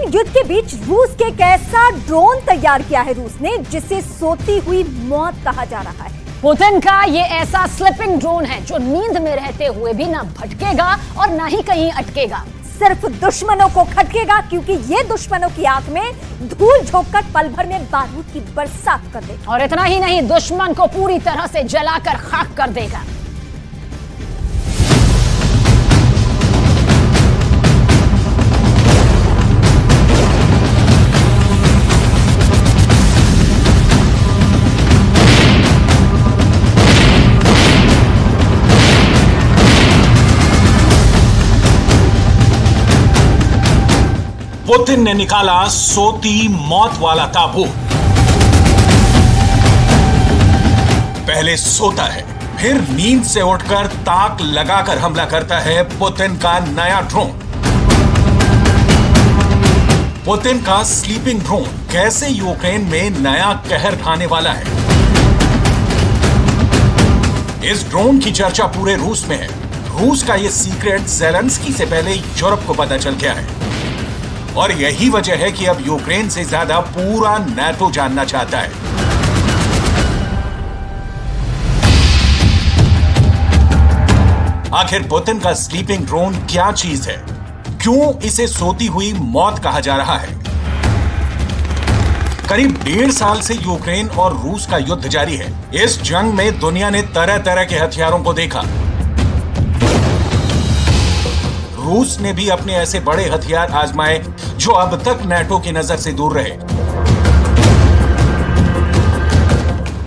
Ukraine युद्ध के बीच रूस के एक ऐसा ड्रोन तैयार किया है रूस ने जिसे सोती हुई मौत कहा जा रहा है। पुतिन का ये ऐसा स्लीपिंग ड्रोन है जो नींद में रहते हुए भी ना भटकेगा और ना ही कहीं अटकेगा, सिर्फ दुश्मनों को खटकेगा, क्योंकि ये दुश्मनों की आंख में धूल झोंककर पल भर में बारूद की बरसात कर देगा। और इतना ही नहीं, दुश्मन को पूरी तरह से जलाकर खाक कर देगा। पुतिन ने निकाला सोती मौत वाला ताबूत। पहले सोता है, फिर नींद से उठकर ताक लगाकर हमला करता है पुतिन का नया ड्रोन। पुतिन का स्लीपिंग ड्रोन कैसे यूक्रेन में नया कहर ढाने वाला है, इस ड्रोन की चर्चा पूरे रूस में है। रूस का यह सीक्रेट ज़ेलेंस्की से पहले यूरोप को पता चल गया है और यही वजह है कि अब यूक्रेन से ज्यादा पूरा नाटो जानना चाहता है। आखिर पुतिन का स्लीपिंग ड्रोन क्या चीज है, क्यों इसे सोती हुई मौत कहा जा रहा है। करीब 1.5 साल से यूक्रेन और रूस का युद्ध जारी है। इस जंग में दुनिया ने तरह तरह के हथियारों को देखा। रूस ने भी अपने ऐसे बड़े हथियार आजमाए जो अब तक नाटो की नजर से दूर रहे।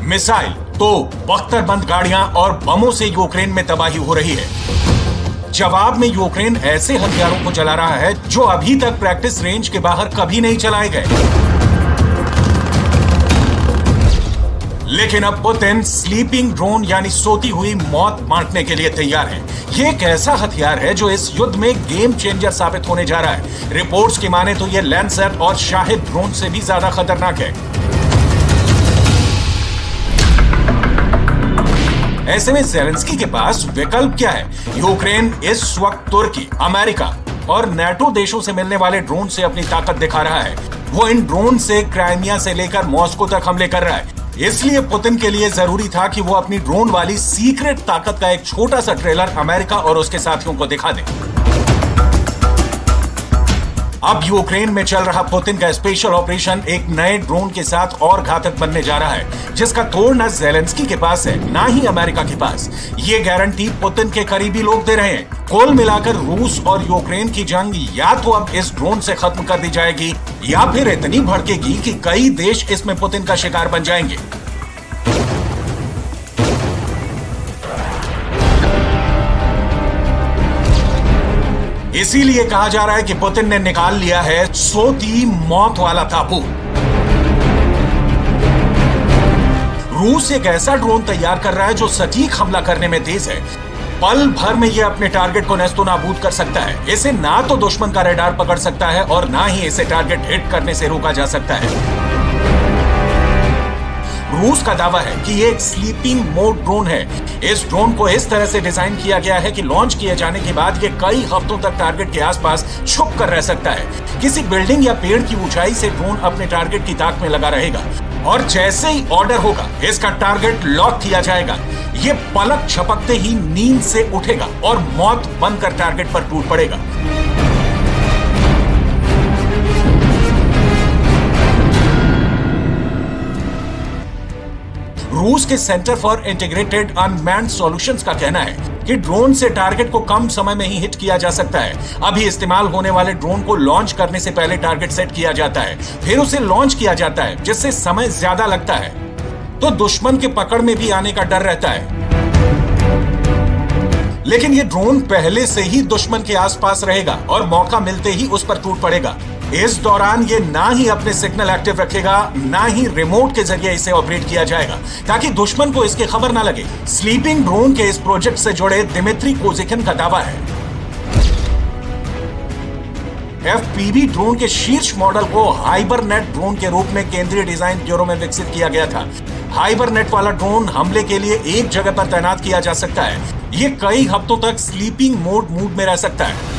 मिसाइल, तोप, बख्तरबंद गाड़ियां और बमों से यूक्रेन में तबाही हो रही है। जवाब में यूक्रेन ऐसे हथियारों को चला रहा है जो अभी तक प्रैक्टिस रेंज के बाहर कभी नहीं चलाए गए। लेकिन अब पुतिन स्लीपिंग ड्रोन यानी सोती हुई मौत बांटने के लिए तैयार है। ये एक ऐसा हथियार है जो इस युद्ध में गेम चेंजर साबित होने जा रहा है। रिपोर्ट्स की माने तो ये लैंसर और शाहिद ड्रोन से भी ज्यादा खतरनाक है। ऐसे में ज़ेलेंस्की के पास विकल्प क्या है? यूक्रेन इस वक्त तुर्की, अमेरिका और नाटो देशों से मिलने वाले ड्रोन से अपनी ताकत दिखा रहा है। वो इन ड्रोन से क्राइमिया से लेकर मॉस्को तक हमले कर रहा है। इसलिए पुतिन के लिए जरूरी था कि वो अपनी ड्रोन वाली सीक्रेट ताकत का एक छोटा सा ट्रेलर अमेरिका और उसके साथियों को दिखा दे। अब यूक्रेन में चल रहा पुतिन का स्पेशल ऑपरेशन एक नए ड्रोन के साथ और घातक बनने जा रहा है, जिसका तोड़ न ज़ेलेंस्की के पास है ना ही अमेरिका के पास। ये गारंटी पुतिन के करीबी लोग दे रहे हैं। कुल मिलाकर रूस और यूक्रेन की जंग या तो अब इस ड्रोन से खत्म कर दी जाएगी या फिर इतनी भड़केगी कि कई देश इसमें पुतिन का शिकार बन जाएंगे। इसीलिए कहा जा रहा है कि पुतिन ने निकाल लिया है सोती मौत वाला ताबूत। रूस एक ऐसा ड्रोन तैयार कर रहा है जो सटीक हमला करने में तेज है। पल भर में यह अपने टारगेट को नेस्तो नाबूद कर सकता है। इसे ना तो दुश्मन का रडार पकड़ सकता है और ना ही इसे टारगेट हिट करने से रोका जा सकता है। रूस का दावा है कि ये एक स्लीपिंग मोड ड्रोन है। इस ड्रोन को इस तरह से डिजाइन किया गया है कि लॉन्च किए जाने के बाद ये कई हफ्तों तक टारगेट के आसपास छुप कर रह सकता है। किसी बिल्डिंग या पेड़ की ऊंचाई से ड्रोन अपने टारगेट की ताक में लगा रहेगा और जैसे ही ऑर्डर होगा इसका टारगेट लॉक किया जाएगा। ये पलक झपकते ही नींद से उठेगा और मौत बनकर टारगेट पर टूट पड़ेगा। रूस के centre for integrated unmanned solutions का कहना है कि ड्रोन से टारगेट को कम समय में ही हिट किया जा सकता है। अभी इस्तेमाल होने वाले ड्रोन को लॉन्च करने से पहले टारगेट सेट किया जाता है, फिर उसे लॉन्च किया जाता है, जिससे समय ज्यादा लगता है, तो दुश्मन के पकड़ में भी आने का डर रहता है। लेकिन ये ड्रोन पहले से ही दुश्मन के आसपास रहेगा और मौका मिलते ही उस पर टूट पड़ेगा। इस दौरान ये ना ही अपने सिग्नल एक्टिव रखेगा, ना ही रिमोट के जरिए इसे ऑपरेट किया जाएगा, ताकि दुश्मन को इसकी खबर ना लगे। स्लीपिंग ड्रोन के इस प्रोजेक्ट से जुड़े दिमित्री कोजिकिन का दावा है एफपीवी ड्रोन के शीर्ष मॉडल को हाइबरनेट ड्रोन के रूप में केंद्रीय डिजाइन ब्यूरो में विकसित किया गया था। हाइबरनेट वाला ड्रोन हमले के लिए एक जगह पर तैनात किया जा सकता है। ये कई हफ्तों तक स्लीपिंग मूड में रह सकता है।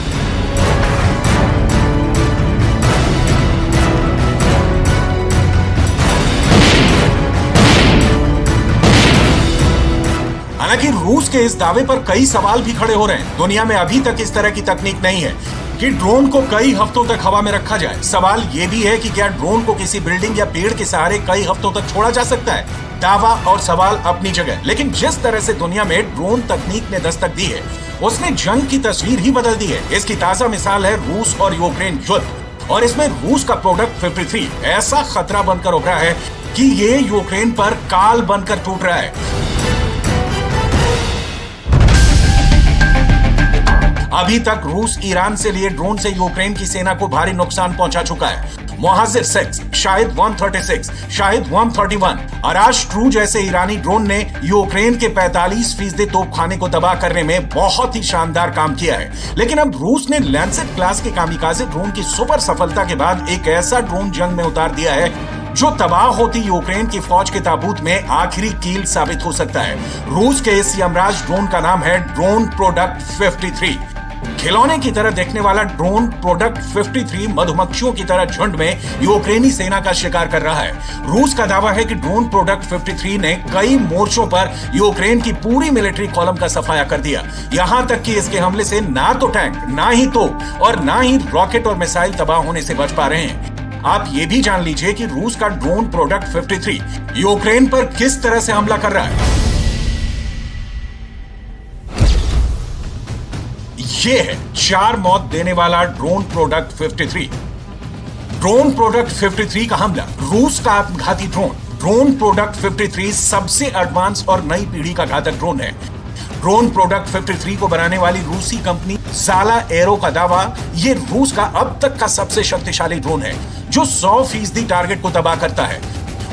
हालांकि रूस के इस दावे पर कई सवाल भी खड़े हो रहे हैं। दुनिया में अभी तक इस तरह की तकनीक नहीं है कि ड्रोन को कई हफ्तों तक हवा में रखा जाए। सवाल यह भी है कि क्या ड्रोन को किसी बिल्डिंग या पेड़ के सहारे कई हफ्तों तक छोड़ा जा सकता है। दावा और सवाल अपनी जगह, लेकिन जिस तरह से दुनिया में ड्रोन तकनीक ने दस्तक दी है उसने जंग की तस्वीर ही बदल दी है। इसकी ताजा मिसाल है रूस और यूक्रेन युद्ध, और इसमें रूस का प्रोडक्ट 53 ऐसा खतरा बनकर उभरा है कि ये यूक्रेन पर काल बनकर टूट रहा है। अभी तक रूस ईरान से लिए ड्रोन से यूक्रेन की सेना को भारी नुकसान पहुंचा चुका है। मुहाजिर 6, शाहिद 136, शाहिद 131, अराश ट्रू जैसे ईरानी ड्रोन ने यूक्रेन के 45% तोपखाने को तबाह करने में बहुत ही शानदार काम किया है। लेकिन अब रूस ने लैंसेट क्लास के कामिकाज़े ड्रोन की सुपर सफलता के बाद एक ऐसा ड्रोन जंग में उतार दिया है जो तबाह होती यूक्रेन की फौज के ताबूत में आखिरी कील साबित हो सकता है। रूस के इस यमराज ड्रोन का नाम है ड्रोन प्रोडक्ट 53। खिलौने की तरह देखने वाला ड्रोन प्रोडक्ट 53 मधुमक्खियों की तरह झुंड में यूक्रेनी सेना का शिकार कर रहा है। रूस का दावा है कि ड्रोन प्रोडक्ट 53 ने कई मोर्चों पर यूक्रेन की पूरी मिलिट्री कॉलम का सफाया कर दिया। यहां तक कि इसके हमले से ना तो टैंक, ना ही तोप और ना ही रॉकेट और मिसाइल तबाह होने से बच पा रहे हैं। आप ये भी जान लीजिए कि रूस का ड्रोन प्रोडक्ट 53 यूक्रेन पर किस तरह से हमला कर रहा है। ये है 4 मौत देने वाला ड्रोन प्रोडक्ट 53। ड्रोन प्रोडक्ट 53 का हमला, रूस का आत्मघाती ड्रोन प्रोडक्ट 53 सबसे एडवांस और नई पीढ़ी का घातक ड्रोन है। ड्रोन प्रोडक्ट 53 को बनाने वाली रूसी कंपनी ज़ाला एरो का दावा, ये रूस का अब तक का सबसे शक्तिशाली ड्रोन है जो 100% टारगेट को तबाह करता है।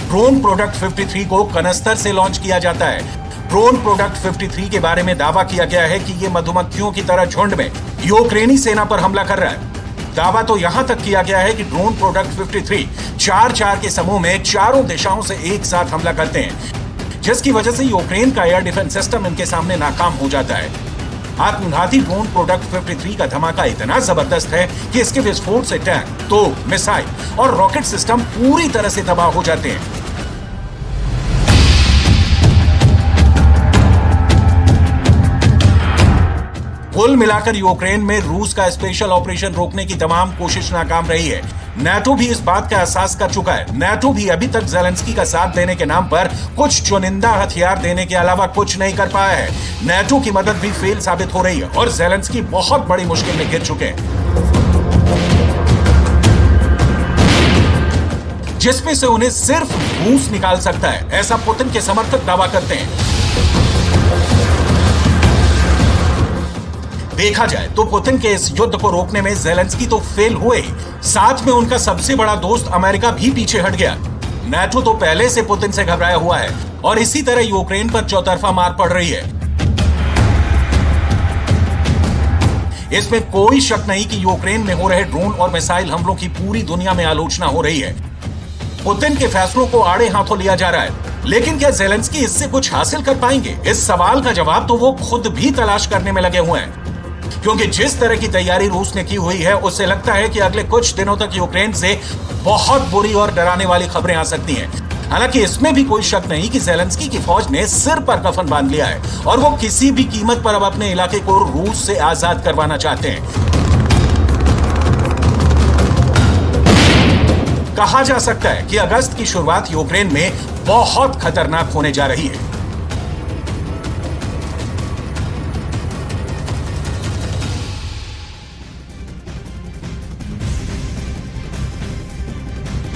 ड्रोन प्रोडक्ट 53 को कनस्तर से लॉन्च किया जाता है। ड्रोन प्रोडक्ट 53 के बारे में दावा किया गया है कि यह मधुमक्खियों की तरह झुंड में यूक्रेनी सेना पर हमला कर रहा है। दावा तो यहां तक किया गया है कि ड्रोन प्रोडक्ट 53 4-4 के समूह में चारों दिशाओं से एक साथ हमला करते हैं, जिसकी वजह से यूक्रेन का एयर डिफेंस सिस्टम इनके सामने नाकाम हो जाता है। आत्मघाती ड्रोन प्रोडक्ट 53 का धमाका इतना जबरदस्त है कि इसके विस्फोट से टैंक, तोप, मिसाइल और रॉकेट सिस्टम पूरी तरह से तबाह हो जाते हैं। कुल मिलाकर यूक्रेन में रूस का स्पेशल ऑपरेशन रोकने की तमाम कोशिश नाकाम रही है। नाटो भी इस बात का एहसास कर चुका है। नाटो भी अभी तक ज़ेलेंस्की का साथ देने के नाम पर कुछ चुनिंदा हथियार देने के अलावा कुछ नहीं कर पाया है। नाटो की मदद भी फेल साबित हो रही है और ज़ेलेंस्की बहुत बड़ी मुश्किल में घिर चुके हैं, जिसमें से उन्हें सिर्फ रूस निकाल सकता है, ऐसा पुतिन के समर्थक दावा करते हैं। देखा जाए तो पुतिन के इस युद्ध को रोकने में ज़ेलेंस्की तो फेल हुए ही, साथ में उनका सबसे बड़ा दोस्त अमेरिका भी पीछे हट गया। नाटो तो पहले से पुतिन से घबराया हुआ है और इसी तरह यूक्रेन पर चौतरफा मार पड़ रही है। इसमें कोई शक नहीं कि यूक्रेन में हो रहे ड्रोन और मिसाइल हमलों की पूरी दुनिया में आलोचना हो रही है। पुतिन के फैसलों को आड़े हाथों लिया जा रहा है, लेकिन क्या ज़ेलेंस्की इससे कुछ हासिल कर पाएंगे? इस सवाल का जवाब तो वो खुद भी तलाश करने में लगे हुए हैं, क्योंकि जिस तरह की तैयारी रूस ने की हुई है उससे लगता है कि अगले कुछ दिनों तक यूक्रेन से बहुत बुरी और डराने वाली खबरें आ सकती हैं। हालांकि इसमें भी कोई शक नहीं कि ज़ेलेंस्की की फौज ने सिर पर कफन बांध लिया है और वो किसी भी कीमत पर अब अपने इलाके को रूस से आजाद करवाना चाहते हैं। कहा जा सकता है कि अगस्त की शुरुआत यूक्रेन में बहुत खतरनाक होने जा रही है।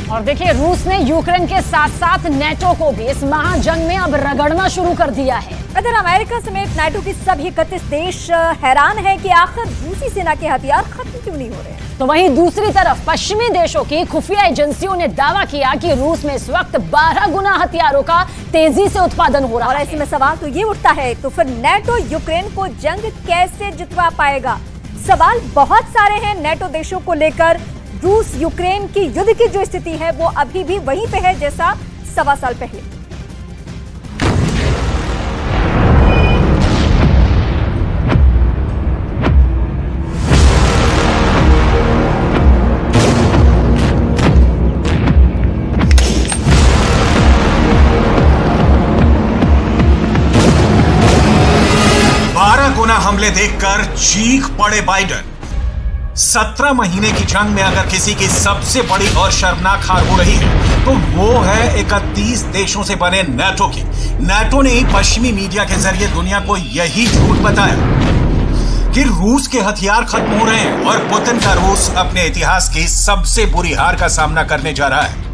और देखिए, रूस ने यूक्रेन के साथ साथ नाटो को भी इस महाजंग में अब रगड़ना शुरू कर दिया है। इधर अमेरिका समेत नाटो के सभी 31 देश हैरान है कि आखिर रूसी सेना के हथियार खत्म क्यों नहीं हो रहे। तो वहीं दूसरी तरफ पश्चिमी देशों की खुफिया एजेंसियों ने दावा किया कि रूस में इस वक्त 12 गुना हथियारों का तेजी से उत्पादन हो रहा है। और ऐसे में सवाल तो ये उठता है, तो फिर नाटो यूक्रेन को जंग कैसे जितवा पाएगा? सवाल बहुत सारे हैं नाटो देशों को लेकर। रूस यूक्रेन की युद्ध की जो स्थिति है वो अभी भी वहीं पे है जैसा 1.25 साल पहले। हमले देखकर चीख पड़े बाइडेन। 17 महीने की जंग में अगर किसी की सबसे बड़ी और शर्मनाक हार हो रही है तो वो है 31 देशों से बने नाटो की। नाटो ने पश्चिमी मीडिया के जरिए दुनिया को यही झूठ बताया कि रूस के हथियार खत्म हो रहे हैं और पुतिन का रूस अपने इतिहास की सबसे बुरी हार का सामना करने जा रहा है।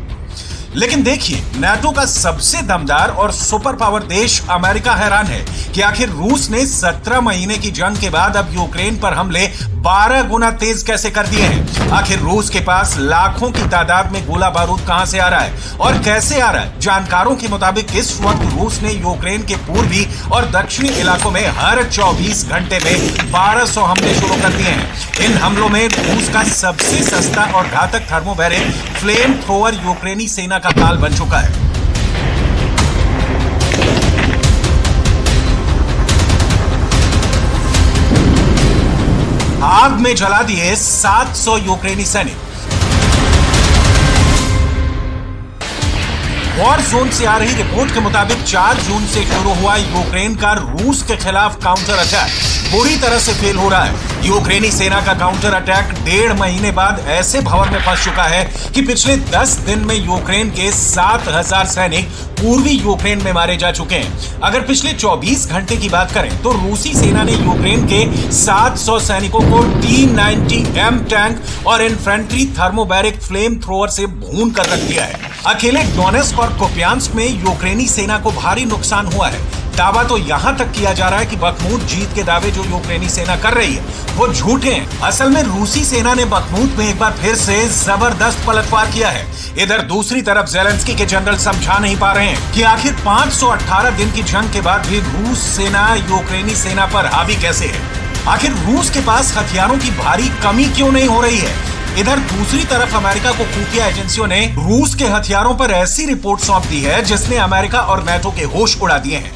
लेकिन देखिए, नाटो का सबसे दमदार और सुपर पावर देश अमेरिका हैरान है कि आखिर रूस ने 17 महीने की जंग के बाद अब यूक्रेन पर हमले 12 गुना तेज कैसे कर दिए हैं। आखिर रूस के पास लाखों की तादाद में गोला बारूद कहां से आ रहा है और कैसे आ रहा है। जानकारों के मुताबिक इस वक्त रूस ने यूक्रेन के पूर्वी और दक्षिणी इलाकों में हर 24 घंटे में 1200 हमले शुरू कर दिए हैं। इन हमलों में रूस का सबसे सस्ता और घातक थर्मोबैरिक फ्लेम थ्रोअर यूक्रेनी सेना का काल बन चुका है। आग में जला दिए 700 यूक्रेनी सैनिक। वॉर जोन से आ रही रिपोर्ट के मुताबिक 4 जून से शुरू हुआ यूक्रेन का रूस के खिलाफ काउंटर अटैक बुरी तरह से फेल हो रहा है। यूक्रेनी सेना का काउंटर अटैक 1.5 महीने बाद ऐसे भंवर में फंस चुका है कि पिछले 10 दिन में यूक्रेन के 7000 सैनिक पूर्वी यूक्रेन में मारे जा चुके हैं। अगर पिछले 24 घंटे की बात करें तो रूसी सेना ने यूक्रेन के 700 सैनिकों को T-90M टैंक और इन्फेंट्री थर्मोबैरिक फ्लेम थ्रोअर से भून कर रख दिया है। अकेले डोनेस्क और कुपियांस्क में यूक्रेनी सेना को भारी नुकसान हुआ है। दावा तो यहां तक किया जा रहा है कि बखमूत जीत के दावे जो यूक्रेनी सेना कर रही है वो झूठे हैं। असल में रूसी सेना ने बखमूत में एक बार फिर से जबरदस्त पलटवार किया है। इधर दूसरी तरफ ज़ेलेंस्की के जनरल समझा नहीं पा रहे हैं कि आखिर 518 दिन की जंग के बाद भी रूस सेना यूक्रेनी सेना पर हावी कैसे है। आखिर रूस के पास हथियारों की भारी कमी क्यों नहीं हो रही है। इधर दूसरी तरफ अमेरिका को खुफिया एजेंसियों ने रूस के हथियारों पर ऐसी रिपोर्ट सौंप दी है जिसने अमेरिका और नाटो के होश उड़ा दिए हैं।